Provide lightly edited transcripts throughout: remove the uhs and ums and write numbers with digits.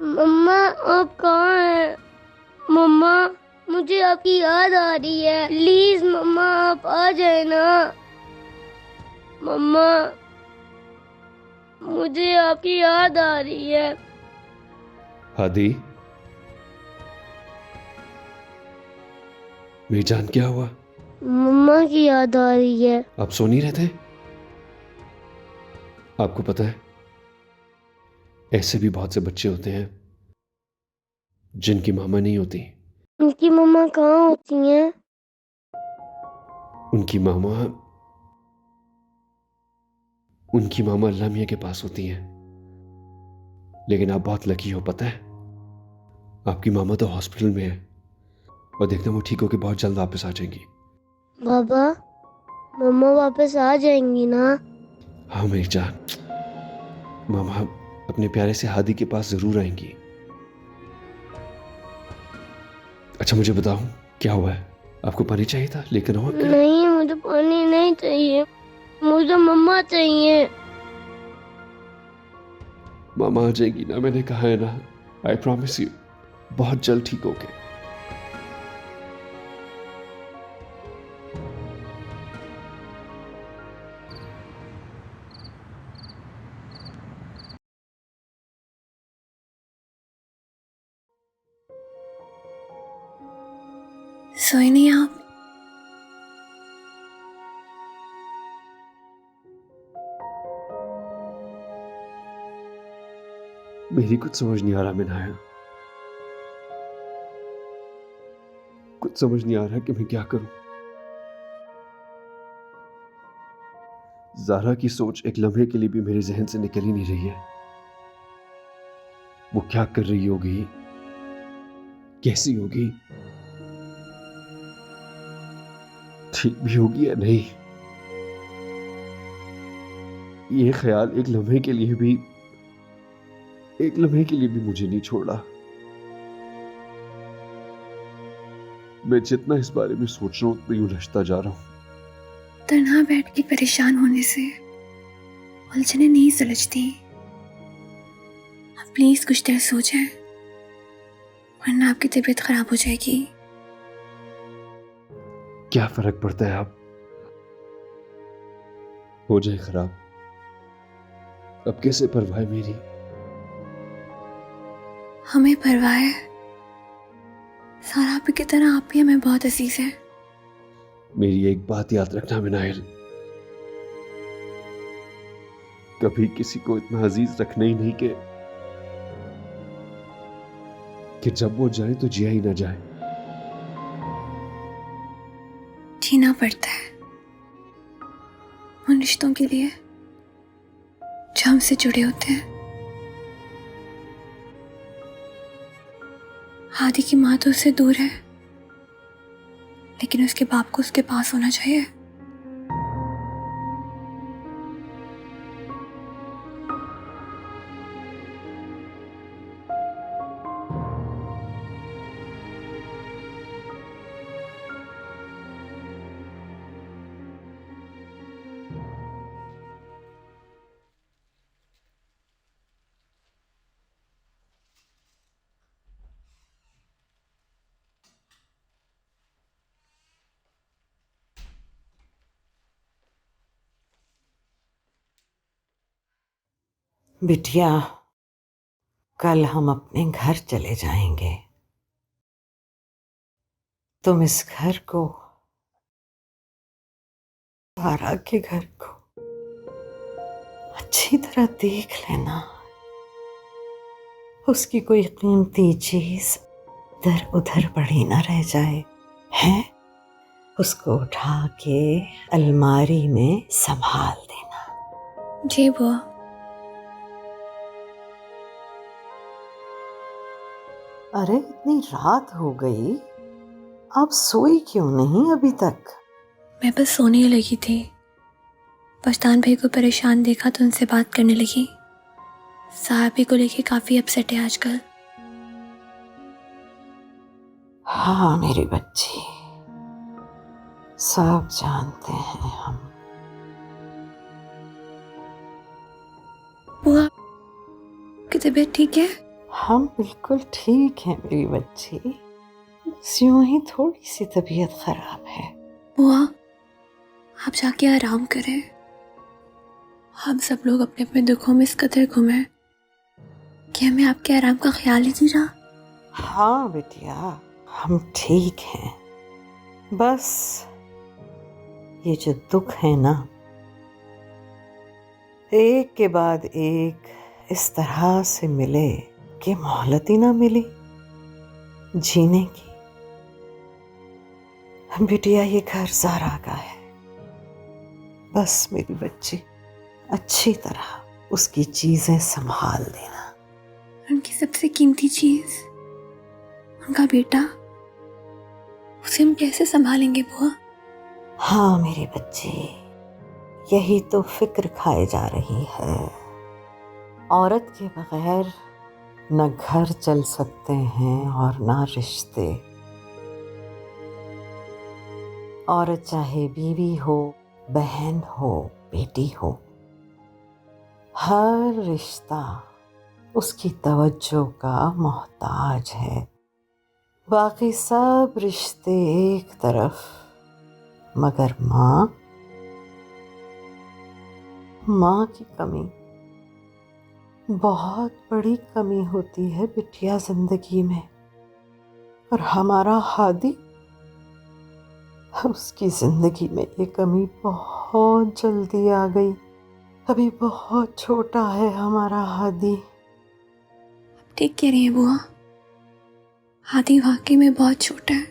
मम्मा आप कहाँ हैं? मम्मा मुझे आपकी याद आ रही है, प्लीज मम्मा आप आ जाए ना। मम्मा मुझे आपकी याद आ रही है। हादी, मेरी जान क्या हुआ? मम्मा की याद आ रही है। आप सो नहीं रहे थे? आपको पता है, ऐसे भी बहुत से बच्चे होते हैं जिनकी मामा नहीं होती। उनकी मम्मा कहाँ होती हैं? उनकी मामा उनकी मामा अल्लाह मियाँ के पास होती हैं। लेकिन आप बहुत लकी हो, पता है, आपकी मामा तो हॉस्पिटल में है और देखना वो ठीक होकर बहुत जल्द वापस आ जाएंगी। बाबा मम्मा वापस आ जाएंगी ना? हाँ मेरी जान, मामा अपने प्यारे से हादी के पास जरूर आएंगी। अच्छा मुझे बताओ, क्या हुआ है? आपको पानी चाहिए था? लेकर आऊं आपके लिए? नहीं मुझे पानी नहीं चाहिए, मुझे मम्मा चाहिए। मामा आ जाएगी ना, मैंने कहा है ना। आई प्रॉमिस यू, बहुत जल्द ठीक हो गए। सोए नहीं आप? मेरी कुछ समझ नहीं आ रहा मिनाया, कुछ समझ नहीं आ रहा कि मैं क्या करूं। ज़ारा की सोच एक लम्हे के लिए भी मेरे जहन से निकल ही नहीं रही है। वो क्या कर रही होगी, कैसी होगी, ठीक भी होगी या नहीं, ये ख्याल एक लम्हे के लिए भी मुझे नहीं छोड़ा। मैं जितना इस बारे में सोच रहा हूं उतना ही उलझता जा रहा हूं। तन्हा बैठ के परेशान होने से उलझने नहीं सुलझती। आप प्लीज कुछ देर सो जाएं, वरना आपकी तबीयत खराब हो जाएगी। क्या फर्क पड़ता है, आप हो जाए खराब, अब कैसे परवाह है मेरी। हमें परवाह है, सारा आप की तरह आप भी हमें बहुत अजीज है। मेरी एक बात याद रखना मिनाइल, कभी किसी को इतना अजीज रखना ही नहीं कि जब वो जाए तो जिया ही ना जाए। जीना पड़ता है उन रिश्तों के लिए जो हमसे जुड़े होते हैं। हादी की माँ तो उससे दूर है, लेकिन उसके बाप को उसके पास होना चाहिए। बिटिया, कल हम अपने घर चले जाएंगे। तुम इस घर को, सारा के घर को अच्छी तरह देख लेना। उसकी कोई कीमती चीज इधर उधर पड़ी ना रह जाए, हैं? उसको उठा के अलमारी में संभाल देना। जी बुआ। अरे इतनी रात हो गई, आप सोई क्यों नहीं अभी तक? मैं बस सोने ही लगी थी, पछतान भाई को परेशान देखा तो उनसे बात करने लगी। साहबी को लेके काफी अपसेट है आजकल। हाँ मेरी बच्ची, सब जानते हैं हम। बुआ की तबीयत ठीक है? हम बिल्कुल ठीक हैं मेरी बच्ची, बस यूं ही थोड़ी सी तबीयत खराब है। बुआ, आप जाके आराम करें। हम सब लोग अपने अपने दुखों में इस कदर गुम हैं कि हमें आपके आराम का ख्याल ही नहीं रहा। हाँ बिटिया, हम ठीक हैं, बस ये जो दुख है ना, एक के बाद एक इस तरह से मिले कि मोहलत ही ना मिली जीने की। बिटिया, ये घर ज़ारा का है, बस मेरी बच्ची अच्छी तरह उसकी चीजें संभाल देना। उनकी सबसे कीमती चीज, उनका बेटा, उसे हम कैसे संभालेंगे बुआ? हाँ मेरी बच्ची, यही तो फिक्र खाए जा रही है। औरत के बगैर न घर चल सकते हैं और ना रिश्ते। औरत चाहे बीवी हो, बहन हो, बेटी हो, हर रिश्ता उसकी तवज्जो का मोहताज है। बाकी सब रिश्ते एक तरफ, मगर माँ की कमी बहुत बड़ी कमी होती है बिटिया जिंदगी में। और हमारा हादी, उसकी जिंदगी में ये कमी बहुत जल्दी आ गई। अभी बहुत छोटा है हमारा हादी। ठीक कह रही है बुआ, हाथी वाकई में बहुत छोटा है।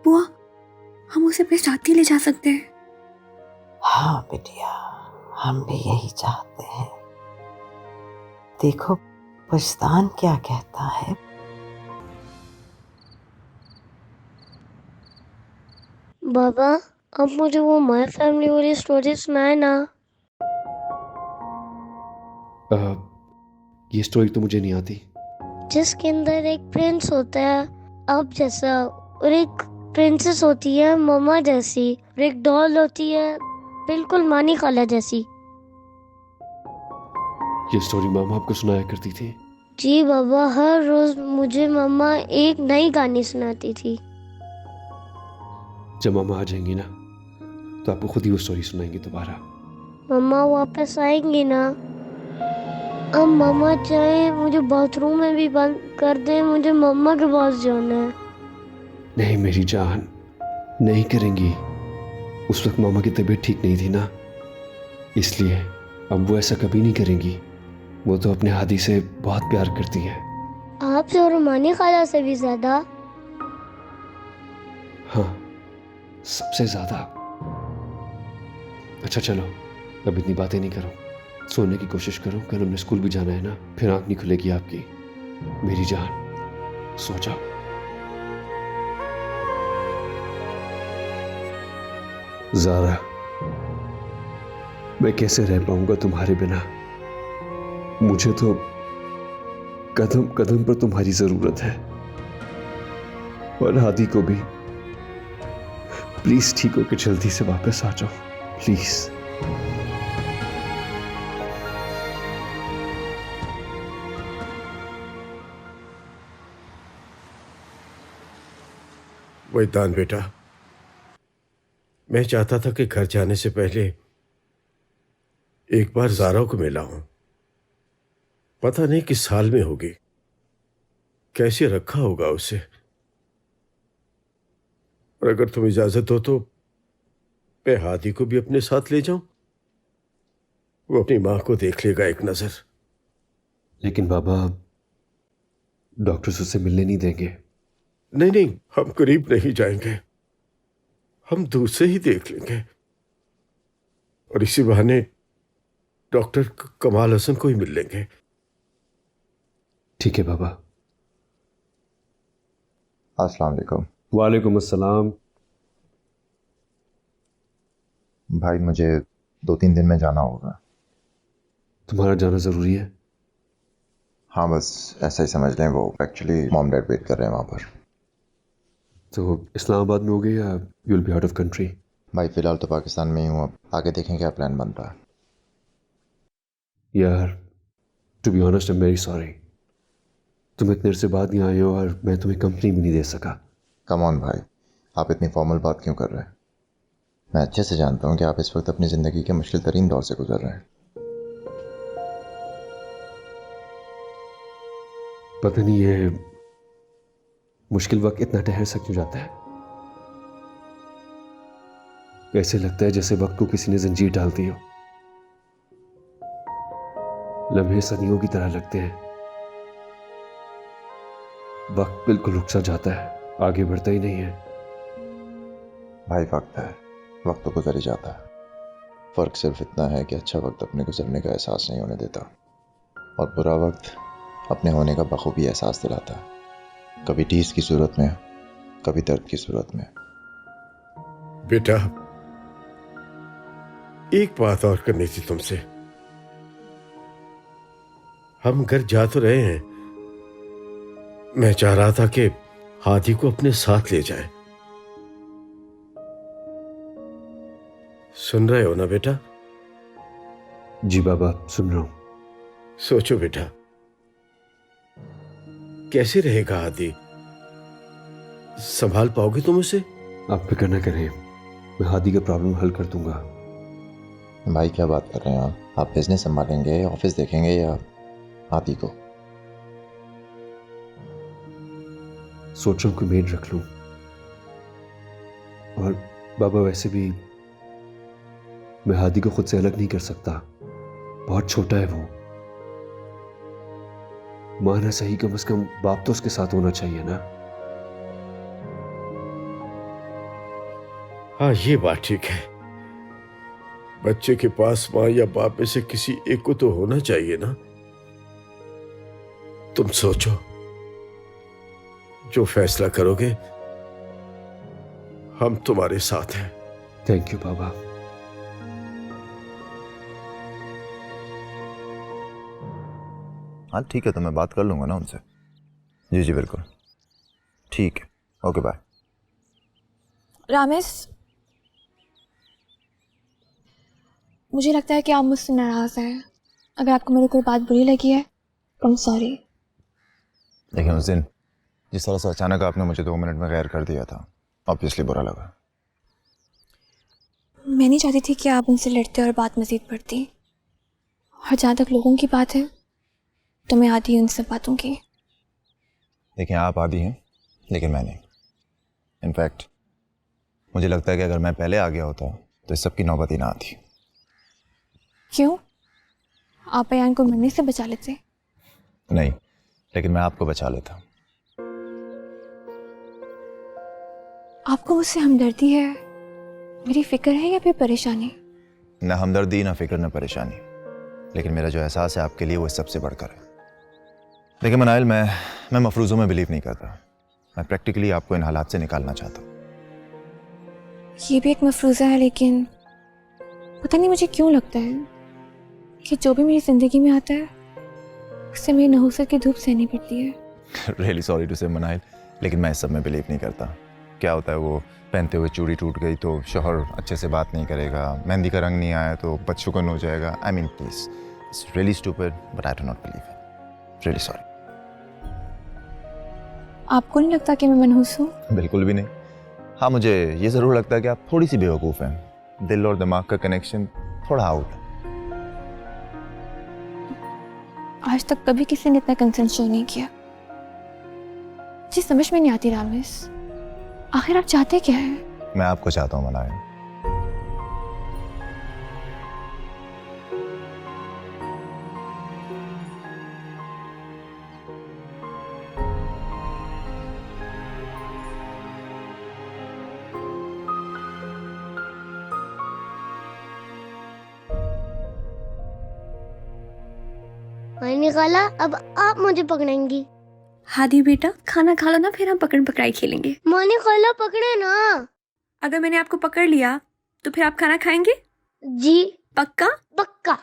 बुआ, हम उसे अपने साथ ही ले जा सकते हैं। हाँ बिटिया, हम भी यही चाहते हैं। देखो वजदान क्या कहता है। बाबा, अब मुझे वो माय फैमिली वाली स्टोरी सुनाए ना। ये स्टोरी तो मुझे नहीं आती। जिसके अंदर एक प्रिंस होता है आप जैसा, और एक प्रिंसेस होती है मम्मा जैसी, और एक डॉल होती है बिल्कुल मानी खाला जैसी। ये स्टोरी मामा आपको सुनाया करती थी? जी बाबा, हर रोज मुझे मम्मा एक नई कहानी सुनाती थी। जब मामा आ जाएंगी ना, तो आपको खुद ही वो स्टोरी सुनाएंगी दोबारा। मम्मा वापस आएंगी ना? अब मम्मा चाहे मुझे बाथरूम में भी बंद कर दे, मुझे मम्मा के पास जाना है। नहीं मेरी जान, नहीं करेंगी। उस वक्त मामा की तबीयत ठीक नहीं थी ना, इसलिए अब वो ऐसा कभी नहीं करेंगी। वो तो अपने हादी से बहुत प्यार करती है। आपसे और मानी खाला से भी ज्यादा? हाँ, सबसे ज्यादा। अच्छा चलो, अब इतनी बातें नहीं करो, सोने की कोशिश करो। कल हमने स्कूल भी जाना है ना, फिर आंख नहीं खुलेगी आपकी। मेरी जान, सो जाओ। ज़ारा, मैं कैसे रह पाऊंगा तुम्हारे बिना? मुझे तो कदम कदम पर तुम्हारी जरूरत है, और हादी को भी। प्लीज ठीक होकर जल्दी से वापस आ जाओ, प्लीज। वैदान बेटा, मैं चाहता था कि घर जाने से पहले एक बार ज़ारा को मिला हूं। पता नहीं किस हाल में होगी, कैसे रखा होगा उसे। और अगर तुम इजाजत हो तो मैं हादी को भी अपने साथ ले जाऊं। वो अपनी मां को देख लेगा एक नजर। लेकिन बाबा, डॉक्टर्स उसे मिलने नहीं देंगे। नहीं नहीं, हम करीब नहीं जाएंगे, हम दूर से ही देख लेंगे। और इसी बहाने डॉक्टर कमाल हसन को ही मिल लेंगे। ठीक है बाबा। अस्सलाम वालेकुम। वालेकुम अस्सलाम। भाई, मुझे 2-3 दिन में जाना होगा। तुम्हारा जाना ज़रूरी है? हाँ, बस ऐसा ही समझ लें। वो एक्चुअली मॉम डैड वेट कर रहे हैं वहाँ पर। तो इस्लामाबाद में हो गई या you will be out of country? भाई फ़िलहाल तो पाकिस्तान में ही हूँ, अब आगे देखें क्या प्लान बन रहा है। यार, to be honest, I am very sorry. तुम इतने से बाद यहाँ आए हो और मैं तुम्हें कंपनी भी नहीं दे सका। कम ऑन भाई, आप इतनी फॉर्मल बात क्यों कर रहे हैं? मैं अच्छे से जानता हूँ कि आप इस वक्त अपनी ज़िंदगी के मुश्किल तरीन दौर से गुजर रहे हैं। पता नहीं ये मुश्किल वक्त इतना ठहर सा क्यों जाता है। ऐसे लगता है जैसे वक्त को किसी ने जंजीर डाल दी हो। लम्हे सदियों की तरह लगते हैं। वक्त बिल्कुल रुक सा जाता है, आगे बढ़ता ही नहीं है। भाई वक्त है, वक्त तो गुजर ही जाता है। फ़र्क सिर्फ इतना है कि अच्छा वक्त अपने गुजरने का एहसास नहीं होने देता और बुरा वक्त अपने होने का बखूबी एहसास दिलाता है, कभी टीस की सूरत में, कभी दर्द की सूरत में। बेटा, एक बात और करनी थी तुमसे। हम घर जा तो रहे हैं, मैं चाह रहा था कि हादी को अपने साथ ले जाए। सुन रहे हो ना बेटा? जी बाबा, सुन रहा हूं। सोचो बेटा, कैसे रहेगा हादी? संभाल पाओगे तुम उसे? आप फिक्र न करें, मैं हादी का प्रॉब्लम हल कर दूंगा। भाई क्या बात कर रहे हैं आप बिजनेस संभालेंगे, ऑफिस देखेंगे या हाथी को? सोच रहा हूं कि मेड रख लूं। और बाबा वैसे भी मैं हादी को खुद से अलग नहीं कर सकता, बहुत छोटा है वो। माना सही, कम से कम बाप तो उसके साथ होना चाहिए ना। हाँ, ये बात ठीक है। बच्चे के पास माँ या बाप में से किसी एक को तो होना चाहिए ना। तुम सोचो, जो फैसला करोगे हम तुम्हारे साथ हैं। थैंक यू बाबा। हाँ ठीक है, तो मैं बात कर लूँगा ना उनसे। जी जी बिल्कुल, ठीक है, ओके बाय। रामेश, मुझे लगता है कि आप मुझसे नाराज़ हैं। अगर आपको मेरी कोई बात बुरी लगी है तो I'm सॉरी। लेकिन उस दिन जिस तरह से अचानक आपने मुझे 2 मिनट में गैर कर दिया था, ऑब्वियसली बुरा लगा। मैं नहीं चाहती थी कि आप उनसे लड़ते और बात मज़ीद बढ़ती। और जहाँ तक लोगों की बात है तो मैं आती हूँ उन सब बातों की। देखिए, आप आदी हैं लेकिन मैं नहीं। इनफैक्ट मुझे लगता है कि अगर मैं पहले आ गया होता तो इस सब की नौबत ही ना आती। क्यों? आप अयान को मरने से बचा लेते। नहीं, लेकिन मैं आपको बचा लेता। आपको मुझसे हमदर्दी है, मेरी फिक्र है या फिर परेशानी? ना हमदर्दी, ना फिक्र, ना परेशानी, लेकिन मेरा जो एहसास है आपके लिए वो सबसे बढ़कर है। लेकिन मनाइल, मैं मफरूज़ों में बिलीव नहीं करता। मैं प्रैक्टिकली आपको इन हालात से निकालना चाहता हूँ। ये भी एक मफरूज़ा है, लेकिन पता नहीं मुझे क्यों लगता है कि जो भी मेरी ज़िंदगी में आता है उससे मेरी नहुसत की धूप सहनी पड़ती है। रियली सॉरी टू से मनाइल, लेकिन मैं इस सब में बिलीव नहीं करता। क्या होता है, वो पहनते हुए चूड़ी टूट गई तो शौहर अच्छे से बात नहीं करेगा, मेहंदी का रंग नहीं आया तो बदशुगन हो जाएगा। I mean please, it's really stupid but I do not believe it. Really sorry. आपको नहीं लगता कि मैं मनहूस हूँ? बिल्कुल भी नहीं। हाँ, मुझे ये ज़रूर लगता है कि आप थोड़ी सी बेवकूफ़ हैं। दिल और दिमाग का कनेक्शन थोड़ा आउट है। आज तक कभी किसी ने इतना कंसर्न शो नहीं किया। जी समझ में नहीं आती रामेश, आखिर आप चाहते क्या हैं? मैं आपको चाहता हूँ मनाइल। मैंने निकाला, अब आप मुझे पकड़ेंगी। हादी बेटा, खाना खा लो ना, फिर हम पकड़ पकड़ाई खेलेंगे। मैंने निकाला, पकड़े ना। अगर मैंने आपको पकड़ लिया तो फिर आप खाना खाएंगे? जी पक्का? पक्का।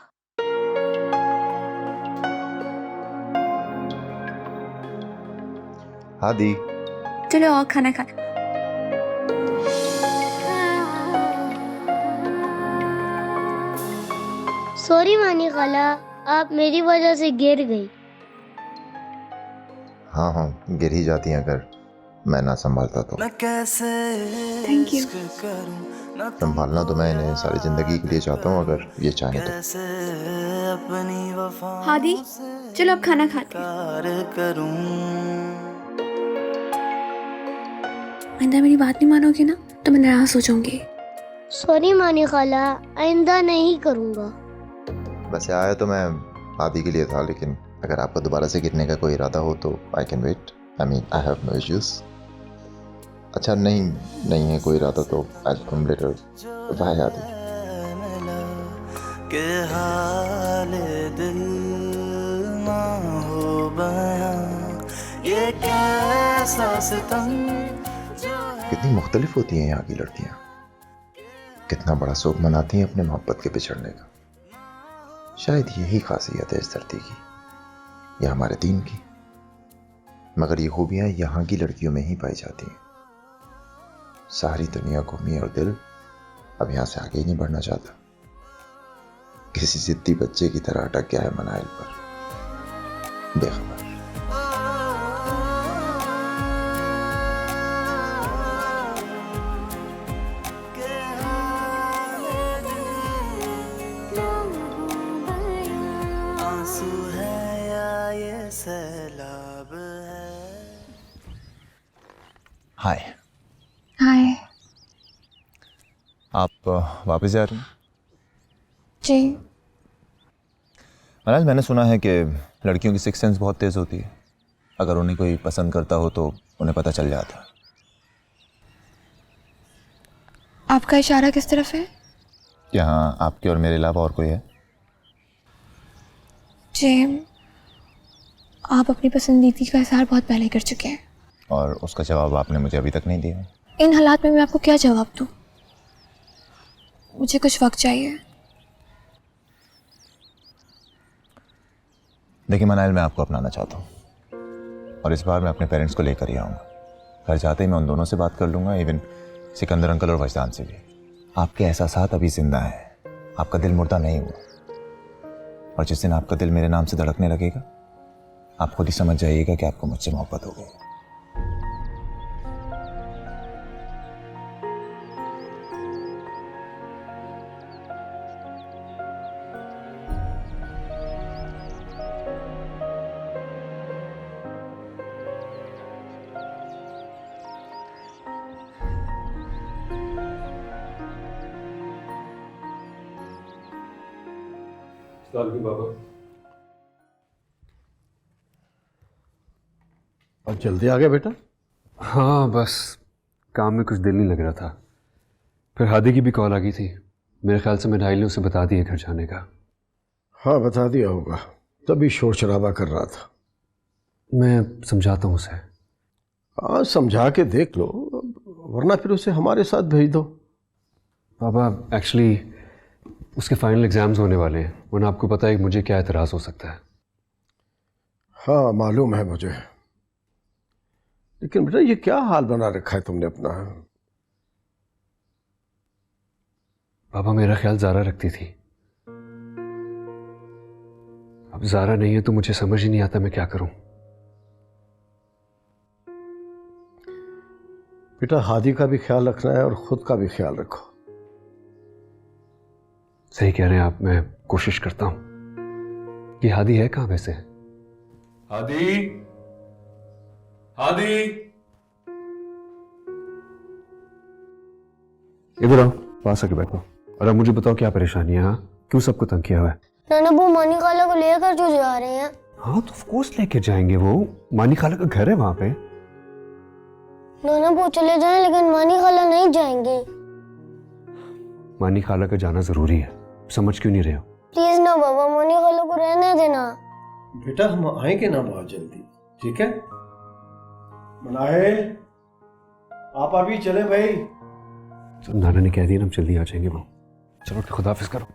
हादी, चलो और खाना खा। सॉरी मानी खाला, आप मेरी वजह से गिर गई। हाँ हाँ, गिर ही जाती हैं अगर मैं ना संभालता तो। Thank you. संभालना तो मैं इन्हें सारी जिंदगी के लिए चाहता हूँ, अगर ये चाहें तो। हादी, चलो अब खाना खाते हैं। आइंदा मेरी बात नहीं मानोगे ना तो मैं नाराज हो जाऊंगी। सॉरी मानी खाला, आइंदा नहीं करूँगा। वैसे आया तो मैं आदि के लिए था, लेकिन अगर आपका दोबारा से गिरने का कोई इरादा हो तो I can wait. I mean I have no issues. अच्छा नहीं है कोई इरादा तो आई कम लेटर। बाय आदि। के हाल दिल ना हो बयां, ये कैसा सितम। कितनी मुख्तलिफ होती हैं यहाँ की लड़कियाँ, कितना बड़ा शोक मनाती हैं अपने मोहब्बत के बिछड़ने का। शायद यही खासियत है इस धरती की या हमारे दीन की, मगर ये खूबियाँ यहाँ की लड़कियों में ही पाई जाती हैं। सारी दुनिया घूमी और दिल अब यहाँ से आगे ही नहीं बढ़ना चाहता। किसी जिद्दी बच्चे की तरह अटक गया है मनाइल पर, बेखबर। हाय। हाय। आप वापस जा रही हैं? जी। मनाइल, मैंने सुना है कि लड़कियों की सिक्स सेंस बहुत तेज़ होती है। अगर उन्हें कोई पसंद करता हो तो उन्हें पता चल जाता। आपका इशारा किस तरफ है? यहाँ आपके और मेरे अलावा और कोई है? जी, आप अपनी पसंदीदगी का इजहार बहुत पहले कर चुके हैं और उसका जवाब आपने मुझे अभी तक नहीं दिया। इन हालात में मैं आपको क्या जवाब दूं? मुझे कुछ वक्त चाहिए। देखिए मनाइल, मैं आपको अपनाना चाहता हूँ और इस बार मैं अपने पेरेंट्स को लेकर ही आऊँगा। घर जाते ही मैं उन दोनों से बात कर लूँगा, इवन सिकंदर अंकल और वजदान से भी। आपके एहसासात अभी जिंदा हैं, आपका दिल मुर्दा नहीं हुआ। और जिस दिन आपका दिल मेरे नाम से धड़कने लगेगा, आप खुद ही समझ जाइएगा कि आपको मुझसे मोहब्बत हो गई। बाबा, और जल्दी आ गया बेटा? हाँ बस काम में कुछ दिल नहीं लग रहा था। फिर हादी की भी कॉल आ गई थी। मेरे ख्याल से मनाइल ने उसे बता दिया घर जाने का। हाँ बता दिया होगा, तभी शोर शराबा कर रहा था। मैं समझाता हूँ उसे। हाँ समझा के देख लो, वरना फिर उसे हमारे साथ भेज दो। बाबा एक्चुअली उसके फाइनल एग्जाम्स होने वाले हैं, वरना आपको पता है कि मुझे क्या एतराज़ हो सकता है। हाँ मालूम है मुझे, लेकिन बेटा ये क्या हाल बना रखा है तुमने अपना? बाबा मेरा ख्याल ज़ारा रखती थी, अब ज़ारा नहीं है तो मुझे समझ ही नहीं आता मैं क्या करूं। बेटा हादी का भी ख्याल रखना है और खुद का भी ख्याल रखो। सही कह रहे हैं आप, मैं कोशिश करता हूं। ये हादी है कहां वैसे? हादी, हादी, इधर आओ, पास आके बैठो और अब मुझे बताओ क्या परेशानी है? हाँ क्यों सबको तंग किया हुआ है? नाना वो मानी खाला को लेकर क्यों जा रहे हैं? हाँ तो ऑफ कोर्स लेके जाएंगे, वो मानी खाला का घर है वहां पे। नाना वो चले जाएं लेकिन मानी खाला नहीं जाएंगे। मानी खाला का जाना जरूरी है, समझ क्यों नहीं रहे हो? प्लीज ना बाबा, मानी खाला को रहने देना। बेटा हम आएंगे ना बहुत जल्दी, ठीक है? मनाइल आप अभी चले भाई। तो नाना ने कह दिया ना हम जल्दी आ जाएंगे। वो चलो खुदाफिज करो।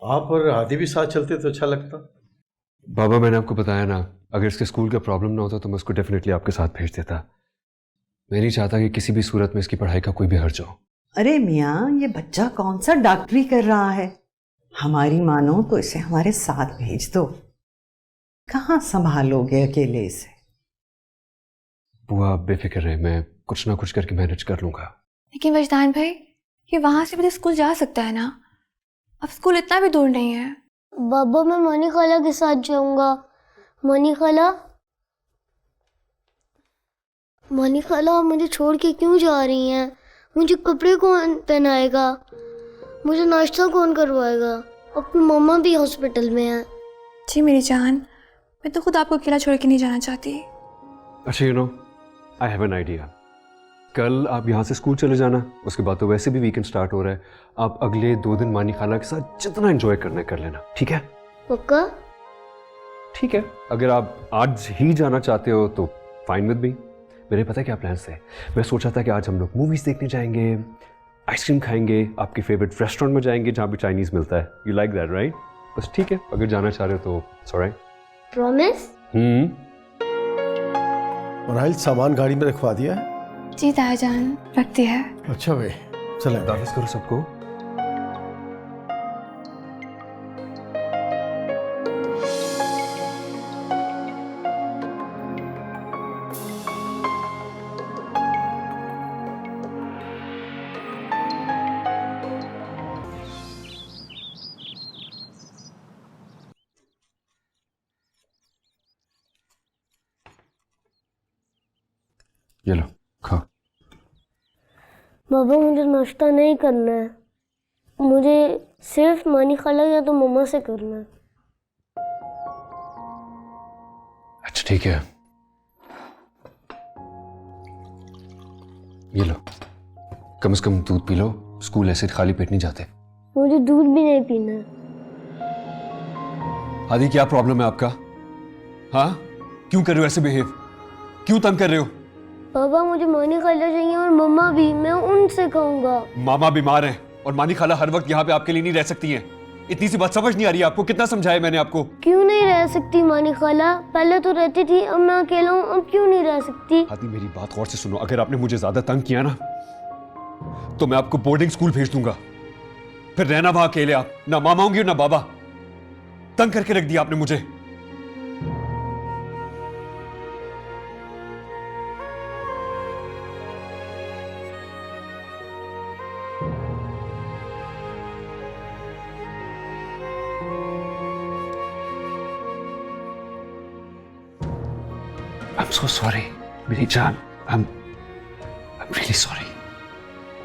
आप और हादी भी साथ चलते तो अच्छा लगता। बाबा मैंने आपको बताया ना, अगर इसके स्कूल का प्रॉब्लम ना होता तो मैं उसको डेफिनेटली आपके साथ भेज देता। मैं नहीं चाहता कि किसी भी सूरत में इसकी पढ़ाई का कोई भी हर्ज हो। अरे मियाँ, ये बच्चा कौन सा डॉक्टरी कर रहा है? हमारी मानो तो इसे हमारे साथ भेज दो। कहाँ संभालोगे अकेले इसे? बुआ आप बेफिक्र रहे, मैं कुछ ना कुछ करके मैनेज कर लूंगा। लेकिन वजदान भाई, ये वहां से भी तो स्कूल जा सकता है ना? अब स्कूल इतना भी दूर नहीं है। बाबा मैं मनी खाला के साथ जाऊंगा। मनी खाला, मनी खाला आप मुझे छोड़ के क्यों जा रही हैं? मुझे कपड़े कौन पहनाएगा? मुझे नाश्ता कौन करवाएगा? अपनी मम्मा भी हॉस्पिटल में है। जी मेरी जान, मैं तो खुद आपको अकेला छोड़ के नहीं जाना चाहती। अच्छा you know, I have an idea. कल आप यहाँ से स्कूल चले जाना, उसके बाद तो वैसे भी वीकेंड स्टार्ट हो रहा है। आप अगले 2 दिन मानी खाला के साथ जितना एंजॉय करना है कर लेना, ठीक है? पक्का? ठीक है, अगर आप आज ही जाना चाहते हो तो फाइन विद मी। मेरे पता है क्या प्लान्स थे। मैं सोचा था कि आज हम लोग मूवीज देखने जाएंगे, आइसक्रीम खाएंगे, आपके फेवरेट रेस्टोरेंट में जाएंगे जहाँ भी चाइनीज मिलता है। You like that right? बस ठीक है, अगर जाना चाह रहे हो तो इट्स ऑलराइट। प्रॉमिस? और सामान गाड़ी में रखवा दिया है? जी तायाजान, रखती है। अच्छा भाई, चलें। दावत करो सबको। ये लो खाओ। बाबा मुझे नाश्ता नहीं करना है, मुझे सिर्फ मनी खाला या तो मम्मा से करना है। अच्छा ठीक है, ये लो, कम से कम दूध पी लो, स्कूल ऐसे खाली पेट नहीं जाते। मुझे दूध भी नहीं पीना है। आदि क्या प्रॉब्लम है आपका? हाँ, क्यों कर रहे हो ऐसे बिहेव? क्यों तंग कर रहे हो? पापा मुझे मानी खाला चाहिए और मम्मा भी, मैं उनसे कहूंगा। मामा बीमार हैं और मानी खाला हर वक्त यहाँ पे आपके लिए नहीं रह सकती हैं। इतनी सी बात समझ नहीं आ रही है आपको? कितना समझाया मैंने आपको? क्यों नहीं रह सकती मानी खाला? पहले तो रहती थी, अब मैं अकेला हूँ, अब क्यों नहीं रह सकती? आदि मेरी बात गौर से सुनो, अगर आपने मुझे ज्यादा तंग किया ना तो मैं आपको बोर्डिंग स्कूल भेज दूंगा। फिर रहना वहां अकेले आप, ना मामा होंगी ना बाबा। तंग करके रख दिया आपने मुझे। I'm so sorry, मेरी जान। I'm really sorry.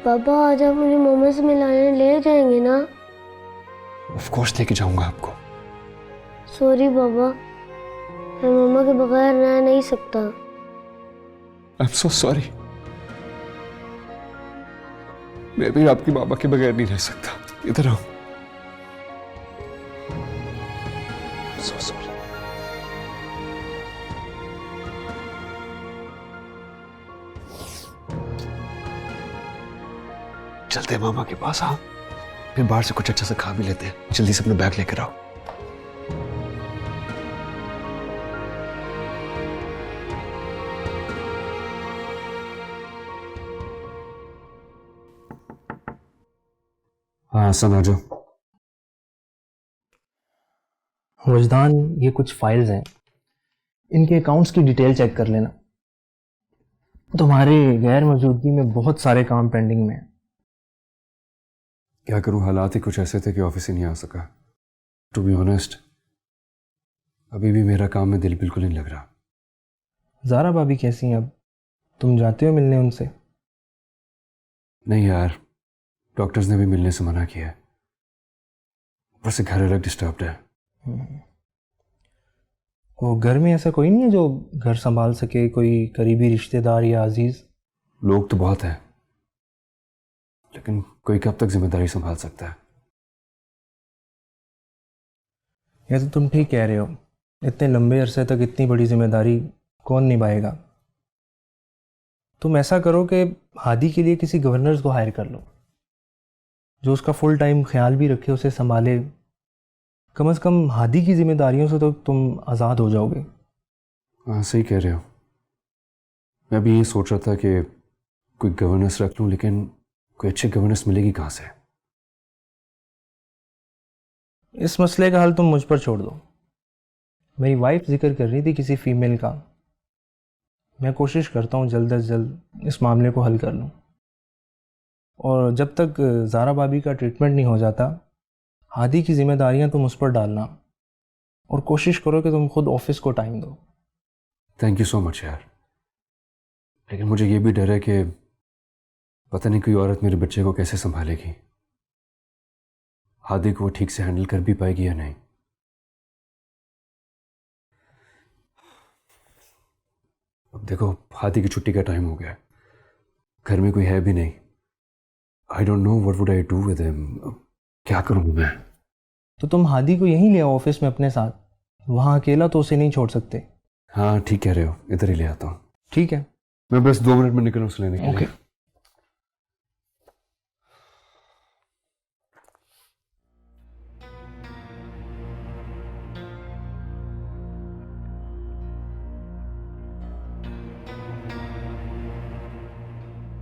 पापा आज आप मुझे मम्मा से मिलाने ले जाएंगे ना? Of course लेके जाऊंगा आपको। सॉरी पापा, मैं मम्मा के बगैर रह नहीं सकता। I'm so sorry. मैं भी आपकी मामा के बगैर नहीं रह सकता। इधर आओ। So sorry. चलते हैं मामा के पास। आओ, फिर बाहर से कुछ अच्छा सा खा भी लेते हैं। जल्दी से अपना बैग लेकर आओ। हाँ सब आ जाओ। वजदान, ये कुछ फाइल्स हैं, इनके अकाउंट्स की डिटेल चेक कर लेना। तुम्हारे गैर मौजूदगी में बहुत सारे काम पेंडिंग में हैं। क्या करूं, हालात ही कुछ ऐसे थे कि ऑफिस ही नहीं आ सका। टू बी ऑनेस्ट, अभी भी मेरा काम में दिल बिल्कुल नहीं लग रहा। ज़ारा भाभी कैसी हैं अब? तुम जाते हो मिलने उनसे? नहीं यार, डॉक्टर्स ने भी मिलने से मना किया है। ऊपर से घर अलग डिस्टर्ब्ड है। वो घर में ऐसा कोई नहीं है जो घर संभाल सके, कोई करीबी रिश्तेदार या अजीज? लोग तो बहुत हैं, लेकिन कोई कब तक जिम्मेदारी संभाल सकता है? यह तो तुम ठीक कह रहे हो, इतने लंबे अरसे तक इतनी बड़ी जिम्मेदारी कौन निभाएगा? तुम ऐसा करो कि हादी के लिए किसी गवर्नर को हायर कर लो, जो उसका फुल टाइम ख्याल भी रखे, उसे संभाले। कम से कम हादी की जिम्मेदारियों से तो तुम आज़ाद हो जाओगे। हाँ सही कह रहे हो। मैं भी ये सोच रहा था कि कोई गवर्नेंस रख लूं, लेकिन कोई अच्छी गवर्नेंस मिलेगी कहाँ से? इस मसले का हल तुम मुझ पर छोड़ दो। मेरी वाइफ जिक्र कर रही थी किसी फीमेल का। मैं कोशिश करता हूँ जल्द अज जल्द इस मामले को हल कर लूँ, और जब तक ज़ारा भाभी का ट्रीटमेंट नहीं हो जाता, हादी की जिम्मेदारियाँ तुम उस पर डालना, और कोशिश करो कि तुम खुद ऑफिस को टाइम दो। थैंक यू सो मच यार, लेकिन मुझे ये भी डर है कि पता नहीं कोई औरत मेरे बच्चे को कैसे संभालेगी। हादी को वो ठीक से हैंडल कर भी पाएगी या नहीं। अब देखो, हादी की छुट्टी का टाइम हो गया है, घर में कोई है भी नहीं। आई don't know what would I do with him. क्या करूँ मैं? तो तुम हादी को यहीं ले आओ ऑफिस में अपने साथ, वहाँ अकेला तो उसे नहीं छोड़ सकते। हाँ ठीक कह रहे हो, इधर ही ले आता हूँ। ठीक है, मैं बस 2 मिनट में निकलूँ उसे लेने के लिए। ओके।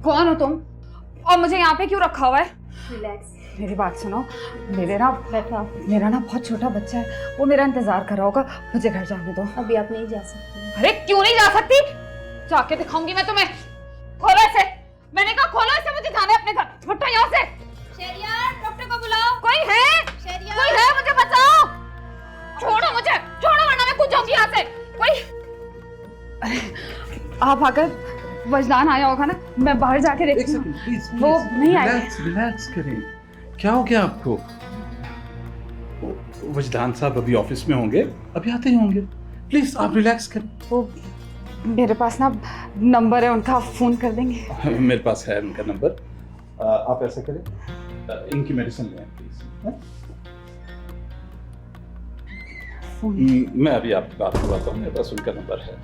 कौन हो तुम और मुझे यहाँ पे क्यों रखा हुआ है? रिलैक्स, मेरी बात सुनो। मेरा ना बहुत छोटा बच्चा है, वो मेरा इंतजार कर रहा होगा, मुझे घर जाने दो। अभी आप नहीं जा सकती। अरे क्यों नहीं जा सकती? जाके दिखाऊंगी मैं तुम्हें। खोलो इसे, मैंने कहा खोलो इसे, मुझे जाना है अपने घर। हटो यहाँ से। शहरियार, डॉक्टर को बुलाओ। कोई है? शहरियार, कोई है? मुझे बचाओ। छोड़ो मुझे, छोड़ो वरना मैं कूद जाऊंगी यहाँ से। कोई? अरे आप आकर वजदान आया होगा ना, मैं बाहर जाके देखती हूँ। वो नहीं आए। रिलैक्स करें। क्या हो गया आपको? वजदान साहब अभी ऑफिस में होंगे, अभी आते ही होंगे। प्लीज आप रिलैक्स करें। वो मेरे पास ना नंबर है उनका, फोन कर देंगे। मेरे पास है उनका नंबर। आप ऐसा करें, इनकी मेडिसिन लें प्लीज। मैं अभी आपकी बात करवाता हूँ, मेरे पास उनका नंबर है।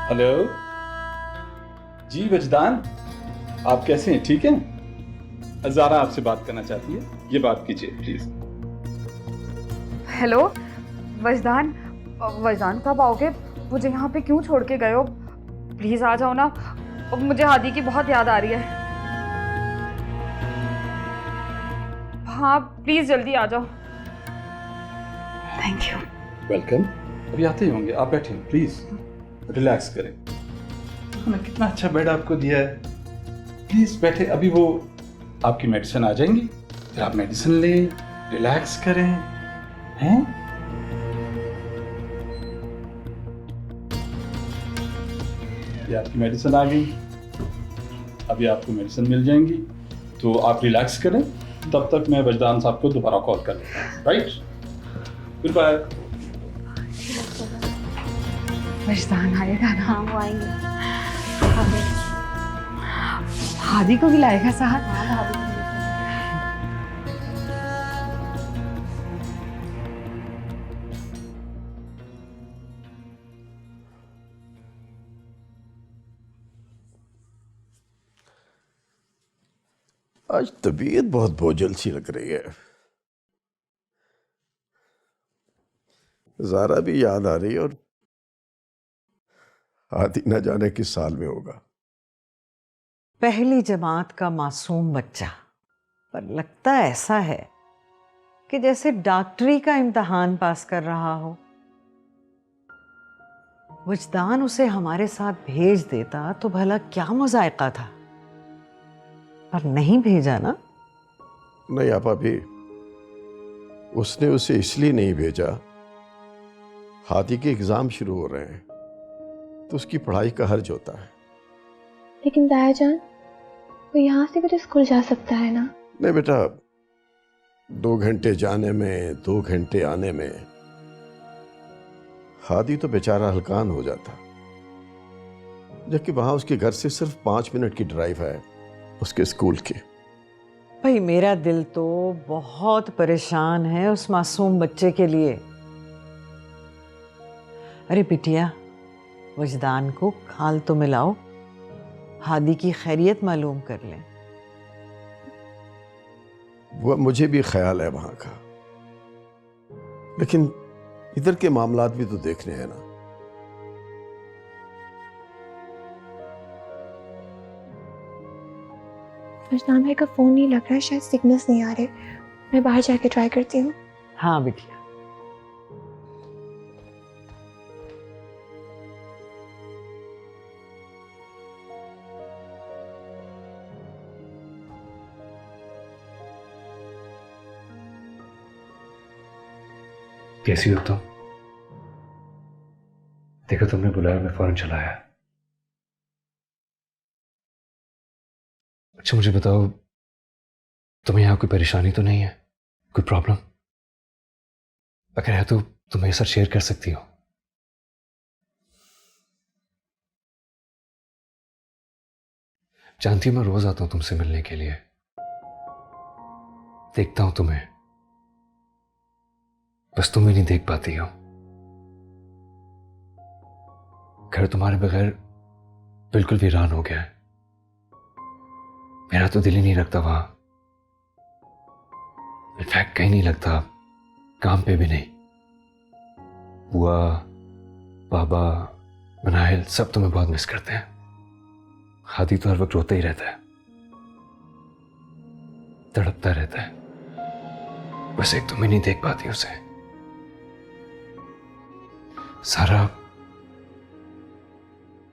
हेलो जी वजदान, आप कैसे हैं? ठीक हैं? ज़ारा आपसे बात करना चाहती है, ये बात कीजिए प्लीज। हेलो वजदान, वजदान कब आओगे? मुझे यहाँ पे क्यों छोड़ के गए हो? प्लीज आ जाओ ना, मुझे हादी की बहुत याद आ रही है। हाँ प्लीज जल्दी आ जाओ। Thank you. वेलकम। अभी आते ही होंगे, आप बैठे प्लीज, रिलैक्स करें। मैंने कितना अच्छा बेड आपको दिया है, प्लीज बैठे। अभी वो आपकी मेडिसिन आ जाएंगी, फिर आप मेडिसिन लें, रिलैक्स करें। हैं? ये आपकी मेडिसिन आ गई, अभी आपको मेडिसिन मिल जाएंगी, तो आप रिलैक्स करें। तब तक मैं वजदान साहब को दोबारा कॉल कर लेता हूँ। Right, good bye. वजदान आएगा ना? हाँ वो आएंगे। हादी को भी लाएगा साहब? हाँ भाभी को लेकर। आज तबीयत बहुत बोझल सी लग रही है। ज़ारा भी याद आ रही है, और हादी न जाने किस साल में होगा। पहली जमात का मासूम बच्चा, पर लगता ऐसा है कि जैसे डॉक्टरी का इम्तिहान पास कर रहा हो। वजदान उसे हमारे साथ भेज देता तो भला क्या मुज़ायका था, पर नहीं भेजा ना। नहीं आपा भी, उसने उसे इसलिए नहीं भेजा, हादी के एग्जाम शुरू हो रहे हैं तो उसकी पढ़ाई का हर्ज होता है। लेकिन दाया जान, वो यहाँ से भी तो स्कूल जा सकता है ना? नहीं बेटा, 2 घंटे जाने में 2 घंटे आने में हादी तो बेचारा हलकान हो जाता, जबकि वहां उसके घर से सिर्फ 5 मिनट की ड्राइव है उसके स्कूल की। भाई मेरा दिल तो बहुत परेशान है उस मासूम बच्चे के लिए। अरे बिटिया, वजदान को हाल तो मिलाओ, हादी की खैरियत मालूम कर लें। वो मुझे भी ख्याल है वहां का, लेकिन इधर के मामलात भी तो देखने हैं ना। फरजान भाई का फोन नहीं लग रहा है, शायद सिग्नल्स नहीं आ रहे। मैं बाहर जाके ट्राई करती हूँ। हाँ बिटिया। कैसी हो तुम? देखो तुमने बुलाया, मैं फौरन चला आया। अच्छा मुझे बताओ, तुम्हें यहां कोई परेशानी तो नहीं है, कोई प्रॉब्लम? अगर है तो तुम मेरे साथ शेयर कर सकती हो। जानती हो मैं रोज आता हूं तुमसे मिलने के लिए, देखता हूं तुम्हें, बस तुम ही नहीं देख पाती हो। घर तुम्हारे बगैर बिल्कुल वीरान हो गया है। मेरा तो दिल ही नहीं लगता वहां, इनफैक्ट कहीं नहीं लगता, काम पे भी नहीं। बुआ, बाबा, मनाहिल सब तुम्हें बहुत मिस करते हैं। हादी तो हर वक्त रोता ही रहता है, तड़पता रहता है, बस एक तुम ही नहीं देख पाती उसे। सारा,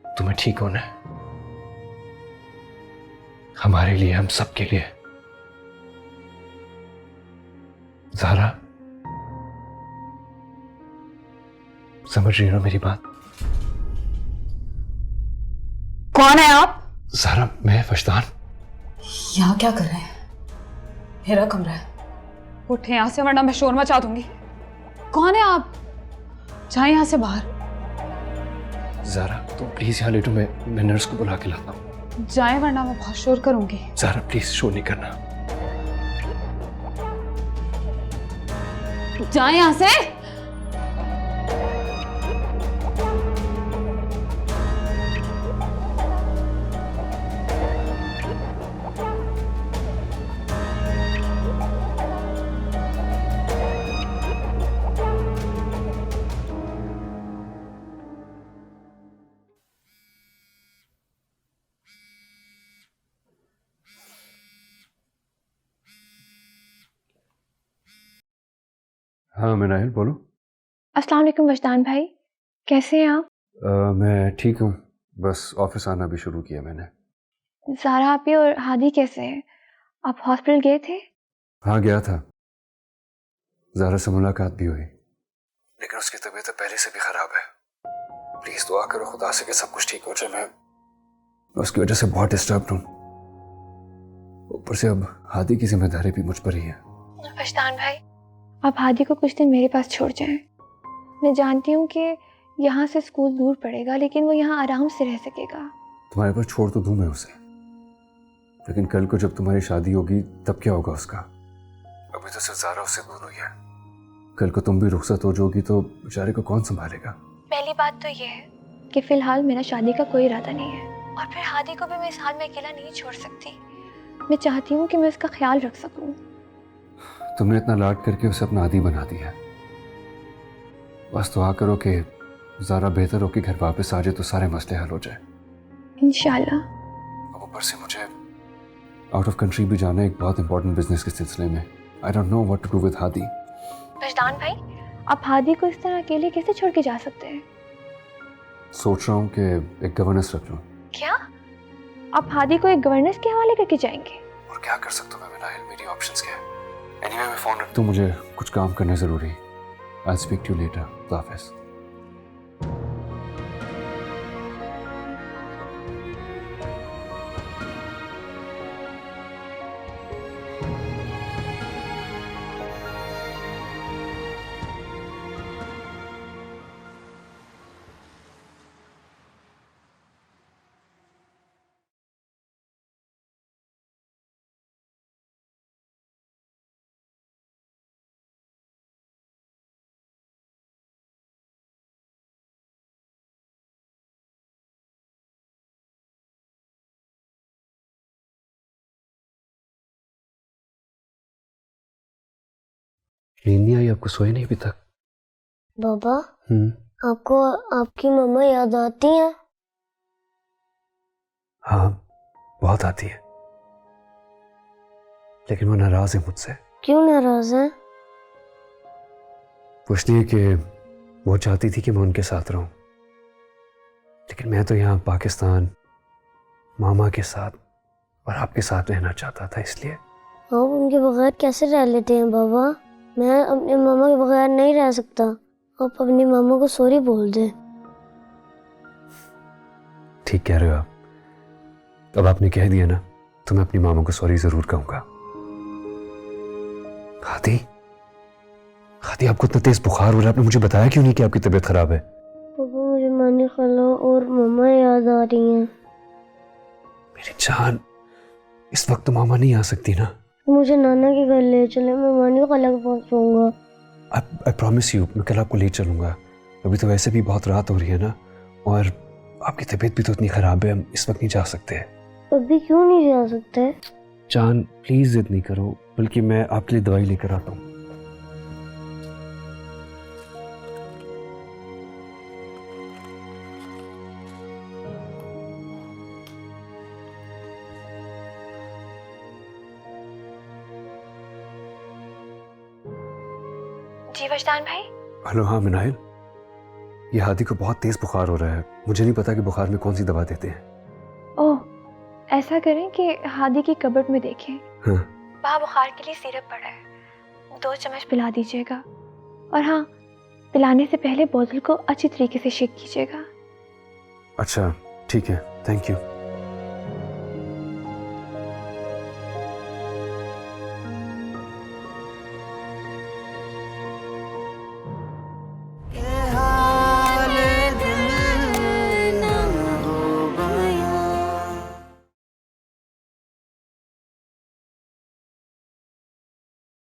तुम्हें ठीक होना है, हमारे लिए, हम सबके लिए। ज़ारा, समझ रही हो मेरी बात? कौन है आप? ज़ारा, मैं फशदान। यहाँ क्या कर रहे हैं? मेरा कमरा है, उठे यहाँ से वरना मैं शोर मचा दूंगी। कौन है आप? जाए यहाँ से बाहर। ज़ारा तुम प्लीज यहाँ लेटो, मैं नर्स को बुला के लाता हूँ। जाए वरना मैं बहुत शोर करूंगी। ज़ारा प्लीज शोर नहीं करना। जाए यहाँ से। हाँ मनाहिल बोलो। अस्सलाम वालेकुम वजदान भाई, कैसे हैं आप? मैं ठीक हूँ, बस ऑफिस आना भी शुरू किया मैंने। ज़ारा आपी और हादी कैसे हैं? आप हॉस्पिटल गए थे? हाँ गया था, ज़ारा से मुलाकात भी हुई, लेकिन उसकी तबीयत पहले से भी खराब है। प्लीज दुआ करो खुदा से कि सब कुछ ठीक हो जाए। मैं उसकी वजह से बहुत डिस्टर्ब हूँ, ऊपर से अब हादी की जिम्मेदारी भी मुझ पर ही है। वजदान भाई, आप हादी को कुछ दिन मेरे पास छोड़ जाएं। मैं जानती हूँ कि यहाँ से स्कूल दूर पड़ेगा, लेकिन वो यहाँ आराम से रह सकेगा। तुम्हारे पास छोड़ तो दूं मैं उसे, लेकिन कल को जब तुम्हारी शादी होगी तब क्या होगा उसका? अभी तो सिर्फ ज़ारा उससे दूर हुई है, कल को तुम भी रुखसत हो जाओगी तो बेचारे को कौन संभालेगा? पहली बात तो ये है कि फिलहाल मेरा शादी का कोई इरादा नहीं है, और फिर हादी को भी मैं इस हाल में अकेला नहीं छोड़ सकती। मैं चाहती हूँ कि मैं उसका ख्याल रख सकूँ। तुमने इतना लाड करके उसे अपना आदी बना दिया, बस दुआ करो कि ज़ारा बेहतर होकर घर वापस आ जाए तो सारे मसले हल हो जाए इंशाल्लाह। अब ऊपर से मुझे आउट ऑफ कंट्री भी जाना है एक बहुत इंपॉर्टेंट बिजनेस के सिलसिले में। I don't know what to do with Hadi. Wajdan भाई, आप हादी को इस तरह अकेले कैसे छोड़ के जा सकते हैं? सोच रहा हूँ कि एक गवर्नेंस रख लूँ। क्या आप हादी को एक गवर्नेंस के हवाले करके जाएंगे? और क्या कर सकता हूँ मैं मनाहिल, मेरी ऑप्शंस क्या है? एनीवे मैं फोन रखता हूँ, मुझे कुछ काम करना जरूरी है। I speak to you later. खुदा हाफिज़। नींद नहीं आई आपको? सोए नहीं अभी तक? बाबा आपको आपकी मम्मा याद आती हैं? हाँ, बहुत आती है, लेकिन वो नाराज है मुझसे। क्यों नाराज हैं? वो इसलिए कि वो चाहती थी कि मैं उनके साथ रहूं, लेकिन मैं तो यहाँ पाकिस्तान मामा के साथ और आपके साथ रहना चाहता था, इसलिए। आप उनके बगैर कैसे रह लेते हैं बाबा? मैं अपने मामा के बगैर नहीं रह सकता। आप अपनी मामा को सॉरी बोल दे। ठीक कह रहे हो आप। अब आपने कह दिया ना, तो मैं अपनी मामा को सॉरी जरूर कहूंगा। हादी, हादी आपको इतना तेज बुखार हो रहा है, आपने मुझे बताया क्यों नहीं कि आपकी तबीयत खराब है? पापा मुझे मानी खाला और मम्मा याद आ रही हैं। मेरी जान, इस वक्त तो मामा नहीं आ सकती ना। मुझे नाना के घर ले चले, मैं मानी खाला के पास रहूंगा। आई प्रॉमिस यू, मैं कल आपको ले चलूंगा। अभी तो वैसे भी बहुत रात हो रही है ना, और आपकी तबीयत भी तो इतनी खराब है, हम इस वक्त नहीं जा सकते। अभी क्यों नहीं जा सकते? जान प्लीज जिद नहीं करो, बल्कि मैं आपके लिए दवाई लेकर आता हूँ। जी वजदान भाई। हेलो, हाँ मिनाइल, ये हादी को बहुत तेज बुखार हो रहा है। मुझे नहीं पता कि बुखार में कौन सी दवा देते हैं। ओह, ऐसा करें कि हादी की कबर्ड में देखें। हाँ, वहाँ बुखार के लिए सिरप पड़ा है, 2 चम्मच पिला दीजिएगा। और हाँ, पिलाने से पहले बोतल को अच्छी तरीके से शेक कीजिएगा। अच्छा ठीक है, थैंक यू।